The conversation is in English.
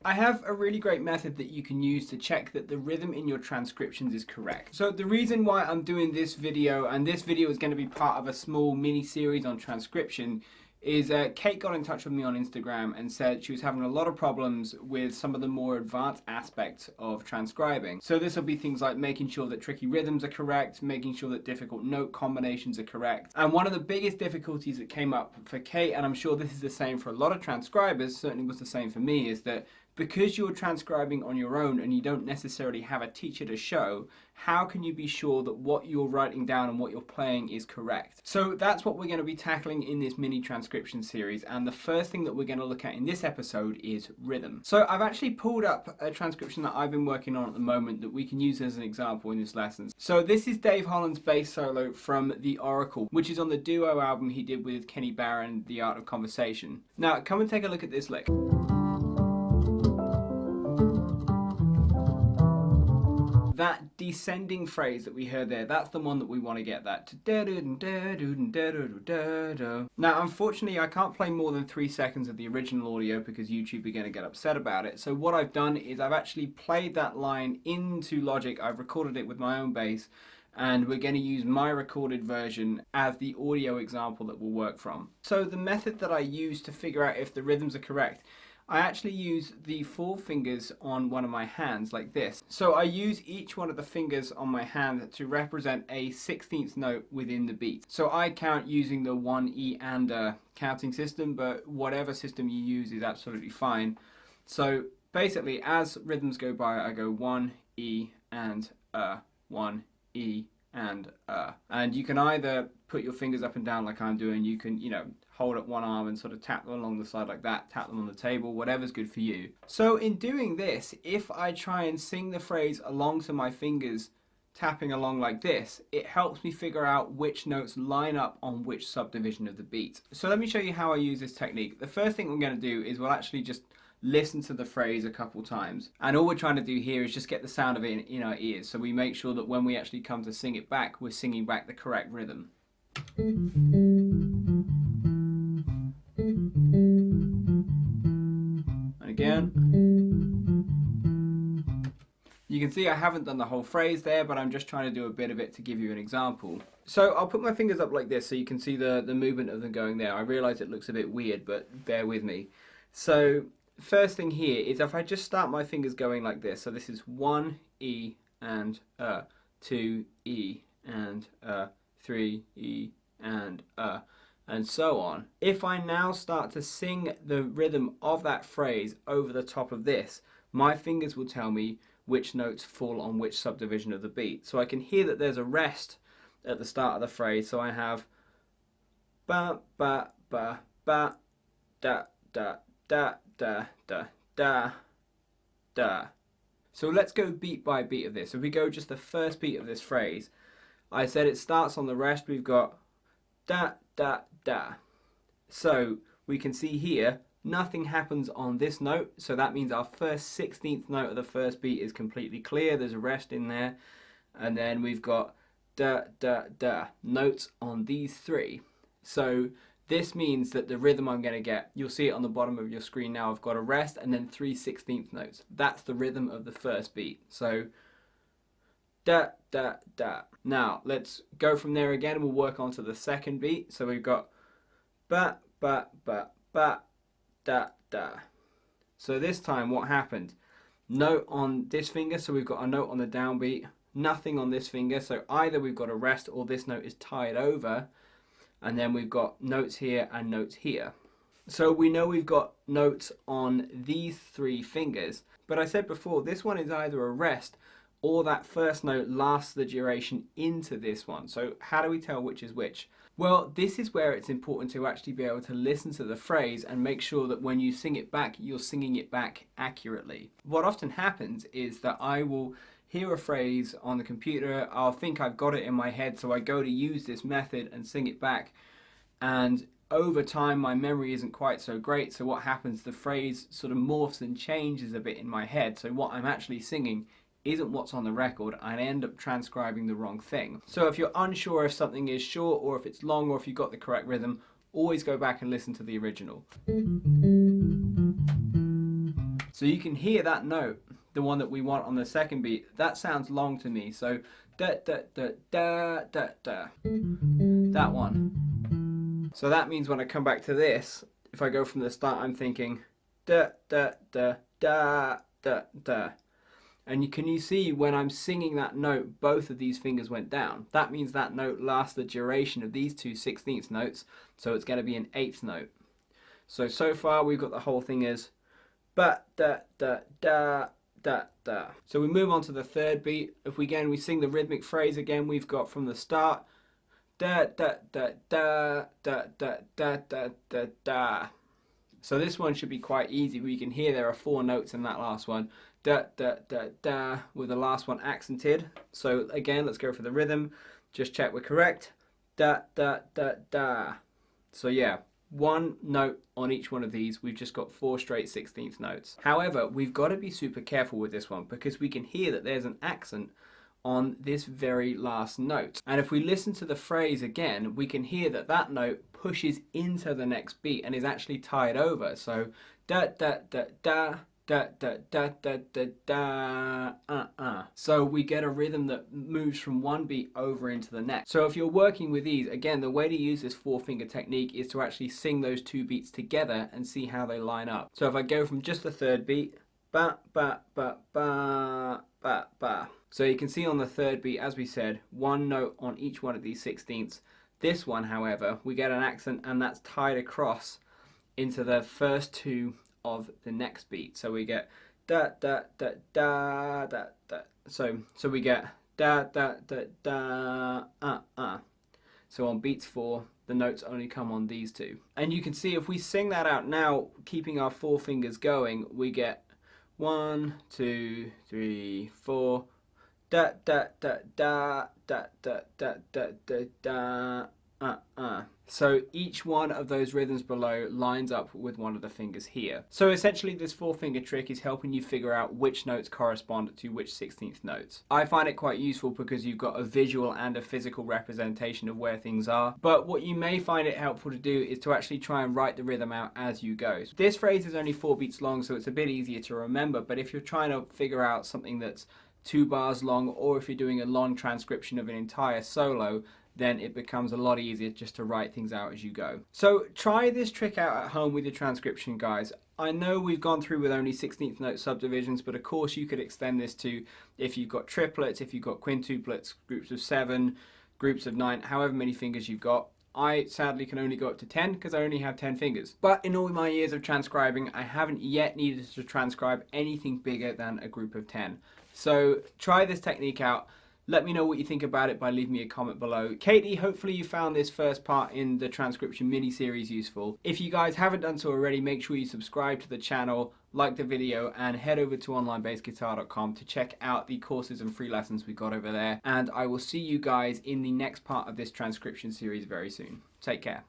I have a really great method that you can use to check that the rhythm in your transcriptions is correct. So the reason why I'm doing this video, and this video is going to be part of a small mini series on transcription, is Kate got in touch with me on Instagram and said she was having a lot of problems with some of the more advanced aspects of transcribing. So this will be things like making sure that tricky rhythms are correct, making sure that difficult note combinations are correct. And one of the biggest difficulties that came up for Kate, and I'm sure this is the same for a lot of transcribers, certainly was the same for me, is that because you're transcribing on your own and you don't necessarily have a teacher to show, how can you be sure that what you're writing down and what you're playing is correct? So that's what we're going to be tackling in this mini transcription series, and the first thing that we're going to look at in this episode is rhythm. So I've actually pulled up a transcription that I've been working on at the moment that we can use as an example in this lesson. So this is Dave Holland's bass solo from The Oracle, which is on the duo album he did with Kenny Barron, The Art of Conversation. Now come and take a look at this lick. That descending phrase that we heard there, that's the one that we want to get, that. Now, unfortunately, I can't play more than 3 seconds of the original audio because YouTube are going to get upset about it. So what I've done is I've actually played that line into Logic. I've recorded it with my own bass, and we're going to use my recorded version as the audio example that we'll work from. So the method that I use to figure out if the rhythms are correct, I actually use the 4 fingers on one of my hands like this. So I use each one of the fingers on my hand to represent a 16th note within the beat. So I count using the 1 and counting system, but whatever system you use is absolutely fine. So basically, as rhythms go by, I go 1 E and 1 E and. And you can either put your fingers up and down like I'm doing, you can, hold up one arm and sort of tap them along the side like that, tap them on the table, whatever's good for you. So in doing this, if I try and sing the phrase along to my fingers, tapping along like this, it helps me figure out which notes line up on which subdivision of the beat. So let me show you how I use this technique. The first thing we're going to do is we'll actually just listen to the phrase a couple times. And all we're trying to do here is just get the sound of it in our ears, so we make sure that when we actually come to sing it back, we're singing back the correct rhythm. And again. You can see I haven't done the whole phrase there, but I'm just trying to do a bit of it to give you an example. So I'll put my fingers up like this so you can see the movement of them going there. I realise it looks a bit weird, but bear with me. So first thing here is if I just start my fingers going like this. So this is 1 E and 2 E and 3 E and so on. If I now start to sing the rhythm of that phrase over the top of this, my fingers will tell me which notes fall on which subdivision of the beat. So I can hear that there's a rest at the start of the phrase. So I have ba ba ba ba da da da da da da da. So let's go beat by beat of this. So if we go just the first beat of this phrase, I said it starts on the rest. We've got da da da. So we can see here nothing happens on this note, so that means our first 16th note of the first beat is completely clear. There's a rest in there, and then we've got da da da notes on these 3. So this means that the rhythm I'm going to get, you'll see it on the bottom of your screen now, I've got a rest and then 3 16th notes. That's the rhythm of the first beat. So da da da. Now let's go from there again and we'll work on to the second beat. So we've got ba ba ba ba da da. So this time what happened? Note on this finger, so we've got a note on the downbeat, nothing on this finger, so either we've got a rest or this note is tied over, and then we've got notes here and notes here. So we know we've got notes on these 3 fingers, but I said before this one is either a rest or that first note lasts the duration into this one. So how do we tell which is which? Well, this is where it's important to actually be able to listen to the phrase and make sure that when you sing it back, you're singing it back accurately. What often happens is that I will hear a phrase on the computer, I'll think I've got it in my head, so I go to use this method and sing it back, and over time my memory isn't quite so great, so what happens, the phrase sort of morphs and changes a bit in my head, so what I'm actually singing isn't what's on the record, and I end up transcribing the wrong thing. So if you're unsure if something is short or if it's long or if you've got the correct rhythm, always go back and listen to the original. So you can hear that note, the one that we want on the second beat. That sounds long to me. So da da da da da da. That one. So that means when I come back to this, if I go from the start, I'm thinking da da da da da da. And can you see when I'm singing that note, both of these fingers went down. That means that note lasts the duration of these two 16th notes, so it's going to be an 8th note. So far we've got the whole thing as ba da da da da da. So we move on to the third beat. If we sing the rhythmic phrase again, we've got from the start da da da da da da da da da da. So this one should be quite easy. We can hear there are 4 notes in that last one. Da da da da, with the last one accented. So again, let's go for the rhythm. Just check we're correct. Da da da da. So yeah, 1 note on each one of these. We've just got 4 straight 16th notes. However, we've got to be super careful with this one because we can hear that there's an accent on this very last note. And if we listen to the phrase again, we can hear that that note pushes into the next beat and is actually tied over. So da da da da da da da da da da So we get a rhythm that moves from one beat over into the next. So if you're working with these, again, the way to use this 4-finger technique is to actually sing those 2 beats together and see how they line up. So if I go from just the third beat, ba ba ba ba ba ba. So you can see on the third beat, as we said, 1 note on each one of these 16ths. This one, however, we get an accent and that's tied across into the first 2 of the next beat. So we get da da da da da da. So we get da da da da So on beats 4, the notes only come on these 2. And you can see if we sing that out now, keeping our 4 fingers going, we get 1, 2, 3, 4. Da da da da da da da da da da. So each one of those rhythms below lines up with one of the fingers here. So essentially this 4-finger trick is helping you figure out which notes correspond to which 16th notes. I find it quite useful because you've got a visual and a physical representation of where things are. But what you may find it helpful to do is to actually try and write the rhythm out as you go. This phrase is only 4 beats long, so it's a bit easier to remember. But if you're trying to figure out something that's 2 bars long, or if you're doing a long transcription of an entire solo, then it becomes a lot easier just to write things out as you go. So try this trick out at home with your transcription, guys. I know we've gone through with only 16th note subdivisions, but of course you could extend this to if you've got triplets, if you've got quintuplets, groups of 7, groups of 9, however many fingers you've got. I sadly can only go up to 10 because I only have 10 fingers. But in all my years of transcribing, I haven't yet needed to transcribe anything bigger than a group of 10. So try this technique out. Let me know what you think about it by leaving me a comment below. Katie, hopefully you found this first part in the transcription mini-series useful. If you guys haven't done so already, make sure you subscribe to the channel, like the video, and head over to onlinebassguitar.com to check out the courses and free lessons we got over there. And I will see you guys in the next part of this transcription series very soon. Take care.